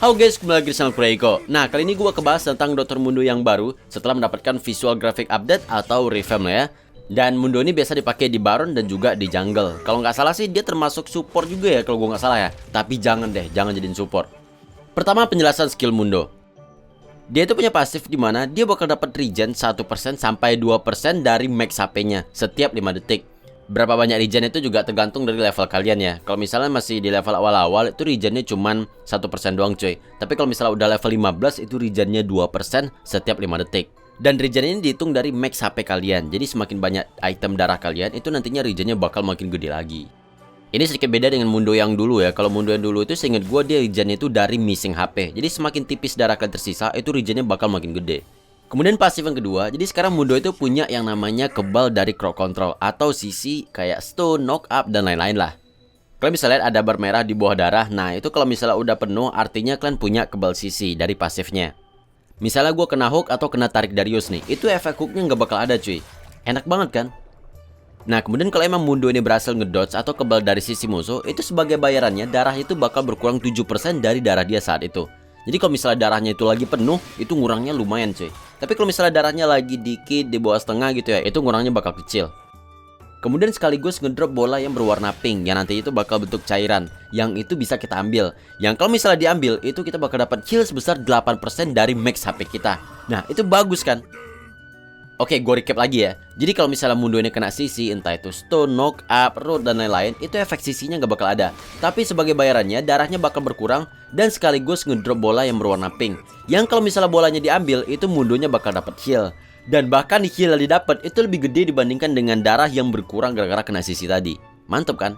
Halo guys, kembali lagi di channel Kurehiko. Nah, kali ini gue kebahas tentang Dr. Mundo yang baru setelah mendapatkan visual graphic update atau revamp ya. Dan Mundo ini biasa dipakai di Baron dan juga di jungle. Kalau nggak salah sih dia termasuk support juga ya kalau gue nggak salah ya. Tapi jangan deh, jangan jadiin support. Pertama, penjelasan skill Mundo. Dia itu punya pasif di mana dia bakal dapat regen 1% sampai 2% dari max HP-nya setiap 5 detik. Berapa banyak regen itu juga tergantung dari level kalian ya. Kalau misalnya masih di level awal-awal itu regennya cuman 1% doang cuy. Tapi kalau misalnya udah level 15 itu regennya 2% setiap 5 detik. Dan regen ini dihitung dari max HP kalian. Jadi semakin banyak item darah kalian itu nantinya regennya bakal makin gede lagi. Ini sedikit beda dengan Mundo yang dulu ya. Kalau Mundo yang dulu itu seingat gue dia regennya itu dari missing HP. Jadi semakin tipis darah kalian tersisa itu regennya bakal makin gede. Kemudian pasif yang kedua, jadi sekarang Mundo itu punya yang namanya kebal dari crowd control atau CC kayak stun, knock up, dan lain-lain lah. Kalian bisa lihat ada bar merah di bawah darah. Nah itu kalau misalnya udah penuh artinya kalian punya kebal CC dari pasifnya. Misalnya gue kena hook atau kena tarik Darius nih, itu efek hooknya nggak bakal ada cuy. Enak banget kan? Nah kemudian kalau emang Mundo ini berhasil ngedodge atau kebal dari sisi musuh, itu sebagai bayarannya darah itu bakal berkurang 7% dari darah dia saat itu. Jadi kalau misalnya darahnya itu lagi penuh, itu ngurangnya lumayan cuy. Tapi kalau misalnya darahnya lagi dikit di bawah setengah gitu ya, itu ngurangnya bakal kecil. Kemudian sekaligus ngedrop bola yang berwarna pink, yang nanti itu bakal bentuk cairan, yang itu bisa kita ambil. Yang kalau misalnya diambil, itu kita bakal dapat heal sebesar 8% dari max HP kita. Nah itu bagus kan? Oke, gue recap lagi ya. Jadi kalau misalnya Mundo ini kena CC, entah itu stun, knock up, root, dan lain-lain, itu efek CC-nya nggak bakal ada. Tapi sebagai bayarannya, darahnya bakal berkurang dan sekaligus ngedrop bola yang berwarna pink. Yang kalau misalnya bolanya diambil, itu Mundonya bakal dapat heal. Dan bahkan heal yang didapat itu lebih gede dibandingkan dengan darah yang berkurang gara-gara kena CC tadi. Mantap kan?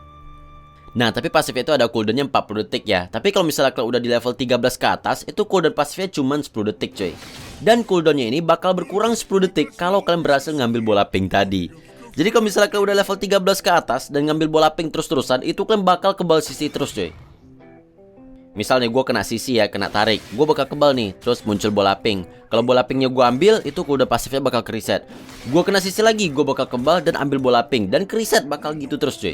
Nah, tapi pasifnya itu ada cooldownnya 40 detik ya. Tapi kalau misalnya kalau udah di level 13 ke atas, itu cooldown pasifnya cuma 10 detik coy. Dan cooldownnya ini bakal berkurang 10 detik kalau kalian berhasil ngambil bola pink tadi. Jadi kalau misalnya kalian udah level 13 ke atas dan ngambil bola pink terus-terusan, itu kalian bakal kebal CC terus coy. Misalnya gue kena CC ya, kena tarik, gue bakal kebal nih, terus muncul bola pink. Kalau bola pinknya gue ambil, itu cooldown pasifnya bakal ke-reset. Gue kena CC lagi, gue bakal kebal dan ambil bola pink, dan ke-reset bakal gitu terus coy.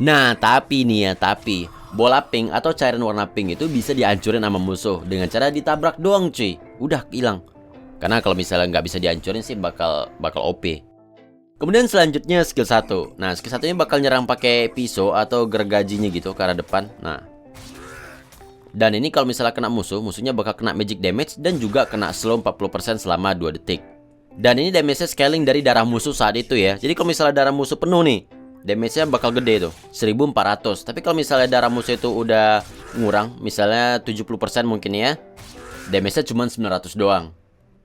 Nah tapi nih ya, bola pink atau cairan warna pink itu bisa dihancurin sama musuh dengan cara ditabrak doang cuy. Udah hilang. Karena kalau misalnya nggak bisa dihancurin sih bakal OP. Kemudian selanjutnya skill 1. Nah skill 1 nya bakal nyerang pakai pisau atau gergajinya gitu ke arah depan. Nah, dan ini kalau misalnya kena musuh, musuhnya bakal kena magic damage dan juga kena slow 40% selama 2 detik. Dan ini damage-nya scaling dari darah musuh saat itu ya. Jadi kalau misalnya darah musuh penuh nih, damage-nya bakal gede tuh, 1400. Tapi kalau misalnya darah musuh itu udah ngurang, misalnya 70% mungkin ya, damage-nya cuma 900 doang.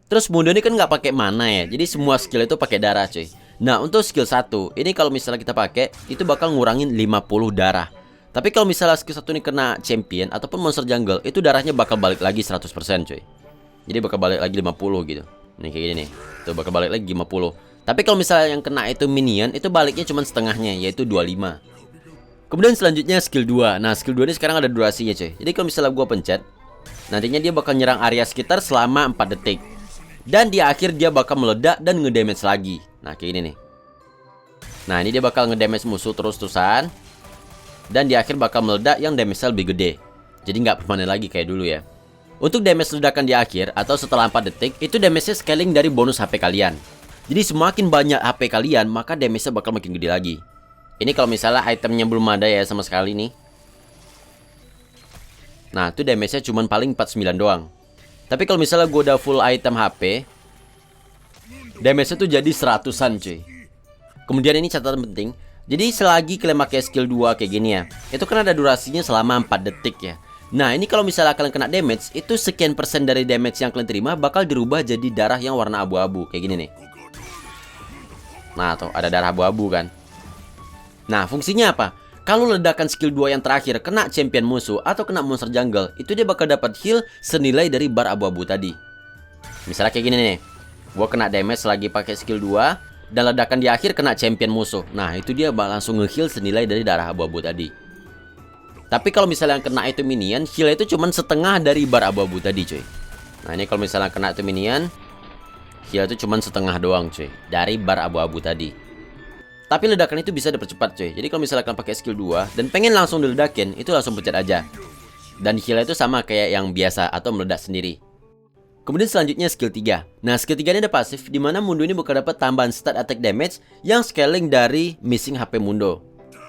Terus Mundo ini kan nggak pakai mana ya, jadi semua skill itu pakai darah cuy. Nah untuk skill 1, ini kalau misalnya kita pakai, itu bakal ngurangin 50 darah. Tapi kalau misalnya skill 1 ini kena champion ataupun monster jungle, itu darahnya bakal balik lagi 100% cuy. Jadi bakal balik lagi 50 gitu. Nih kayak gini nih, tuh bakal balik lagi 50. Tapi kalau misalnya yang kena itu minion, itu baliknya cuma setengahnya, yaitu 25. Kemudian selanjutnya skill 2. Nah skill 2 ini sekarang ada durasinya cuy. Jadi kalau misalnya gua pencet, nantinya dia bakal nyerang area sekitar selama 4 detik. Dan di akhir dia bakal meledak dan ngedamage lagi. Nah kayak ini nih. Nah ini dia bakal ngedamage musuh terus-terusan. Dan di akhir bakal meledak yang damage-nya lebih gede. Jadi nggak permanen lagi kayak dulu ya. Untuk damage ledakan di akhir atau setelah 4 detik, itu damage-nya scaling dari bonus HP kalian. Jadi semakin banyak HP kalian, maka damage-nya bakal makin gede lagi. Ini kalau misalnya itemnya belum ada ya sama sekali nih. Nah itu damage-nya cuma paling 49 doang. Tapi kalau misalnya gue udah full item HP, damage-nya tuh jadi 100-an cuy. Kemudian ini catatan penting. Jadi selagi kalian pakai skill 2 kayak gini ya, itu kan ada durasinya selama 4 detik ya. Nah ini kalau misalnya kalian kena damage, itu sekian persen dari damage yang kalian terima bakal dirubah jadi darah yang warna abu-abu. Kayak gini nih. Nah tuh ada darah abu-abu kan. Nah fungsinya apa? Kalau ledakan skill 2 yang terakhir kena champion musuh atau kena monster jungle, itu dia bakal dapat heal senilai dari bar abu-abu tadi. Misalnya kayak gini nih, gua kena damage lagi pakai skill 2 dan ledakan di akhir kena champion musuh. Nah itu dia langsung nge-heal senilai dari darah abu-abu tadi. Tapi kalau misalnya yang kena itu minion, heal itu cuma setengah dari bar abu-abu tadi cuy. Nah ini kalau misalnya kena itu minion, heal itu cuma setengah doang cuy dari bar abu-abu tadi. Tapi ledakan itu bisa dipercepat cuy. Jadi kalau misalnya kalian pakai skill 2 dan pengen langsung diledakin, itu langsung pencet aja. Dan heal itu sama kayak yang biasa atau meledak sendiri. Kemudian selanjutnya skill 3. Nah, skill 3 ini ada pasif di mana Mundo ini bakal dapat tambahan stat attack damage yang scaling dari missing HP Mundo.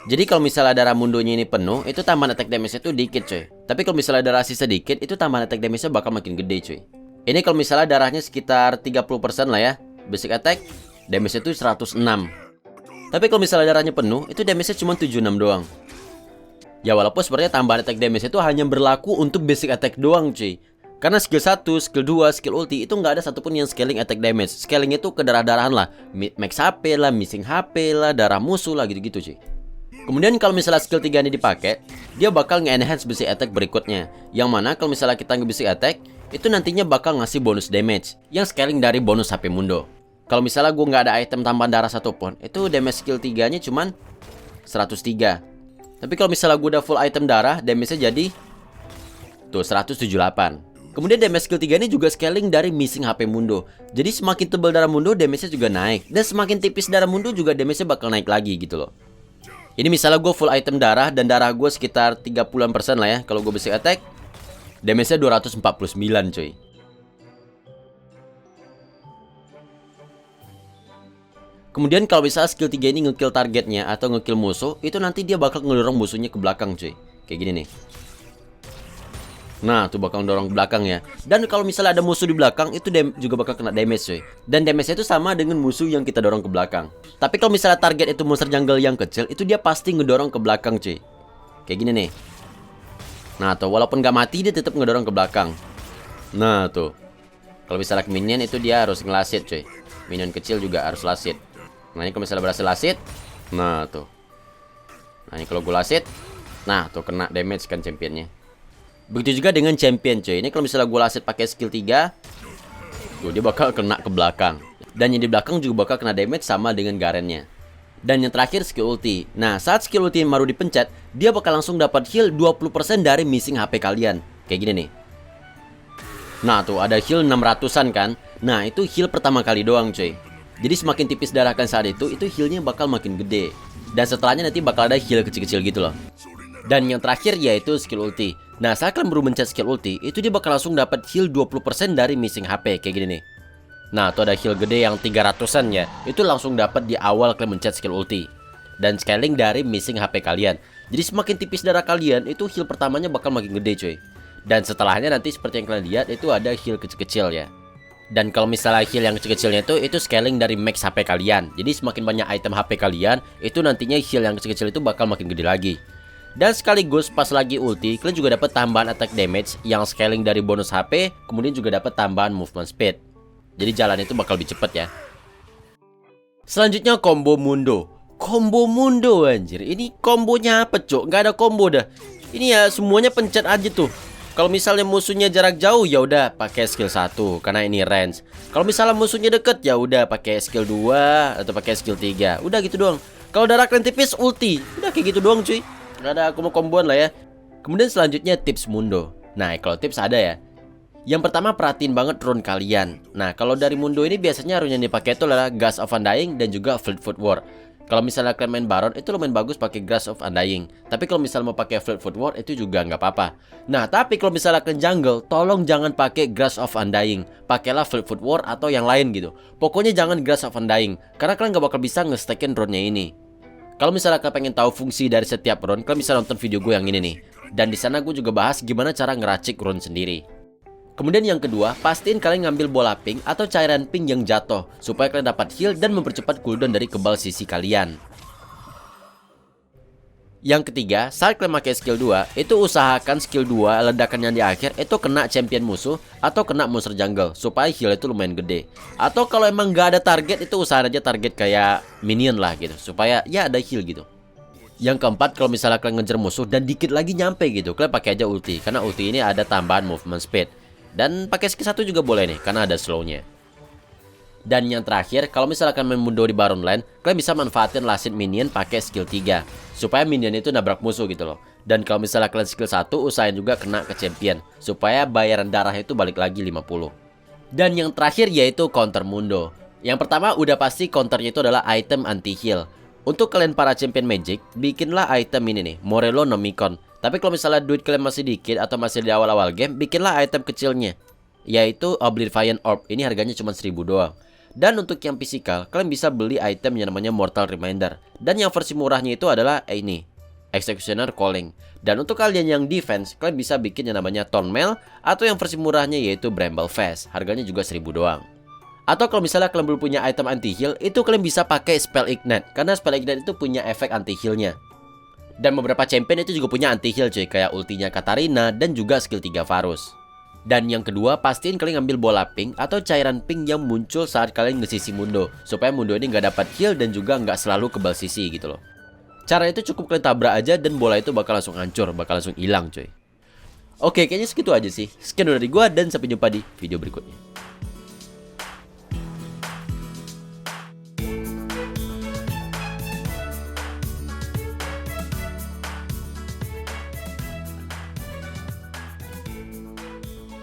Jadi kalau misalnya darah Mundonya ini penuh, itu tambahan attack damage itu dikit cuy. Tapi kalau misalnya darah sisa dikit, itu tambahan attack damage-nya bakal makin gede cuy. Ini kalau misalnya darahnya sekitar 30% lah ya. Basic attack, damage itu 106. Tapi kalau misalnya darahnya penuh, itu damage-nya cuma 76 doang. Ya walaupun sebenarnya tambahan attack damage itu hanya berlaku untuk basic attack doang cuy. Karena skill 1, skill 2, skill ulti itu nggak ada satupun yang scaling attack damage. Scaling itu ke darah-darahan lah, max HP lah, missing HP lah, darah musuh lah gitu-gitu cuy. Kemudian kalau misalnya skill 3 ini dipakai, dia bakal nge-enhance basic attack berikutnya. Yang mana kalau misalnya kita nge-basic attack, itu nantinya bakal ngasih bonus damage yang scaling dari bonus HP Mundo. Kalau misalnya gue nggak ada item tambahan darah satupun, itu damage skill 3-nya cuman 103. Tapi kalau misalnya gue udah full item darah, damage-nya jadi tuh 178. Kemudian damage skill 3 ini juga scaling dari missing HP Mundo. Jadi semakin tebal darah Mundo, damage-nya juga naik. Dan semakin tipis darah Mundo juga damage-nya bakal naik lagi gitu loh. Ini misalnya gue full item darah dan darah gue sekitar 30% lah ya. Kalau gue basic attack, damage-nya 249 cuy. Kemudian kalau misalnya skill 3 ini ngekill targetnya atau ngekill musuh, itu nanti dia bakal ngedorong musuhnya ke belakang cuy. Kayak gini nih. Nah, tuh bakal dorong ke belakang ya. Dan kalau misalnya ada musuh di belakang, itu juga bakal kena damage cuy. Dan damage-nya itu sama dengan musuh yang kita dorong ke belakang. Tapi kalau misalnya target itu monster jungle yang kecil, itu dia pasti ngedorong ke belakang cuy. Kayak gini nih. Nah, tuh walaupun gak mati, dia tetap ngedorong ke belakang. Nah, tuh. Kalau misalnya ke minion, itu dia harus ngelasit cuy. Minion kecil juga harus lasit. Nah, ini kalau misalnya berhasil lasit. Nah, tuh. Nah, ini kalau gue lasit. Nah, tuh kena damage kan championnya. Begitu juga dengan champion cuy. Ini kalau misalnya gue lasit pakai skill 3, tuh dia bakal kena ke belakang. Dan yang di belakang juga bakal kena damage sama dengan Garennya. Dan yang terakhir skill ulti. Nah, saat skill ulti baru dipencet, dia bakal langsung dapat heal 20% dari missing HP kalian. Kayak gini nih. Nah, tuh ada heal 600-an kan. Nah, itu heal pertama kali doang cuy. Jadi semakin tipis darah kan saat itu healnya bakal makin gede. Dan setelahnya nanti bakal ada heal kecil-kecil gitu loh. Dan yang terakhir yaitu skill ulti. Nah, saat kalian baru mencet skill ulti, itu dia bakal langsung dapat heal 20% dari missing HP kayak gini nih. Nah, tuh ada heal gede yang 300-an ya. Itu langsung dapat di awal kalian mencet skill ulti. Dan scaling dari missing HP kalian. Jadi semakin tipis darah kalian, itu heal pertamanya bakal makin gede cuy. Dan setelahnya nanti seperti yang kalian lihat, itu ada heal kecil-kecil ya. Dan kalau misalnya heal yang kecil-kecilnya itu scaling dari max HP kalian. Jadi semakin banyak item HP kalian, itu nantinya heal yang kecil-kecil itu bakal makin gede lagi. Dan sekaligus pas lagi ulti, kalian juga dapat tambahan attack damage yang scaling dari bonus HP, kemudian juga dapat tambahan movement speed. Jadi jalan itu bakal lebih cepet ya. Selanjutnya combo Mundo. Combo Mundo anjir. Ini kombonya apa cok? Nggak ada combo dah. Ini ya semuanya pencet aja tuh. Kalau misalnya musuhnya jarak jauh ya udah pakai skill 1 karena ini range. Kalau misalnya musuhnya deket ya udah pakai skill 2 atau pakai skill 3. Udah gitu doang. Kalau darah kalian tipis ulti. Udah kayak gitu doang cuy. Nggak ada kombo-komboan lah ya. Kemudian selanjutnya tips Mundo. Nah, kalau tips ada ya. Yang pertama perhatiin banget rune kalian. Nah, kalau dari Mundo ini biasanya rune yang dipakai itu adalah Gas of Undying dan juga Fleetfoot War. Kalau misalnya kalian main Baron itu lumayan bagus pakai Gas of Undying. Tapi kalau misalnya mau pakai Fleetfoot War itu juga nggak apa-apa. Nah, tapi kalau misalnya kalian jungle, tolong jangan pakai Gas of Undying. Pakailah Fleetfoot War atau yang lain gitu. Pokoknya jangan Gas of Undying karena kalian nggak bakal bisa nge-stackin rune-nya ini. Kalau misalnya kalian pengen tahu fungsi dari setiap rune, kalian bisa nonton video gue yang ini nih. Dan di sana gue juga bahas gimana cara ngeracik rune sendiri. Kemudian yang kedua, pastiin kalian ngambil bola pink atau cairan pink yang jatuh supaya kalian dapat heal dan mempercepat cooldown dari kebal sisi kalian. Yang ketiga, saat kalian pakai skill 2, itu usahakan skill 2 ledakan yang di akhir itu kena champion musuh atau kena monster jungle supaya heal itu lumayan gede. Atau kalau emang nggak ada target, itu usahakan aja target kayak minion lah gitu supaya ya ada heal gitu. Yang keempat, kalau misalnya kalian ngejar musuh dan dikit lagi nyampe gitu, kalian pakai aja ulti karena ulti ini ada tambahan movement speed. Dan pakai skill 1 juga boleh nih karena ada slownya. Dan yang terakhir, kalau misalkan main Mundo di Baron Lane, kalian bisa manfaatin lasit minion pakai skill 3 supaya minion itu nabrak musuh gitu loh. Dan kalau misalnya kalian skill 1, usahain juga kena ke champion supaya bayaran darah itu balik lagi 50. Dan yang terakhir yaitu counter Mundo. Yang pertama udah pasti counternya itu adalah item anti heal. Untuk kalian para champion magic, bikinlah item ini nih, Morello Nomicon. Tapi kalau misalnya duit kalian masih dikit atau masih di awal-awal game, bikinlah item kecilnya, yaitu Oblivion Orb. Ini harganya cuma 1000 doang. Dan untuk yang physical, kalian bisa beli item yang namanya Mortal Reminder. Dan yang versi murahnya itu adalah ini, Executioner Calling. Dan untuk kalian yang defense, kalian bisa bikin yang namanya Tone Mail, atau yang versi murahnya yaitu Bramble Fast. Harganya juga 1000 doang. Atau kalau misalnya kalian belum punya item anti-heal, itu kalian bisa pakai Spell Ignite. Karena Spell Ignite itu punya efek anti-healnya. Dan beberapa champion itu juga punya anti-heal cuy, kayak ultinya Katarina dan juga skill 3 Varus. Dan yang kedua, pastiin kalian ngambil bola pink atau cairan pink yang muncul saat kalian nge-CC Mundo, supaya Mundo ini nggak dapat heal dan juga nggak selalu kebal CC gitu loh. Cara itu cukup kalian tabrak aja dan bola itu bakal langsung hancur, bakal langsung hilang cuy. Oke, kayaknya segitu aja sih. Sekian dari gua dan sampai jumpa di video berikutnya.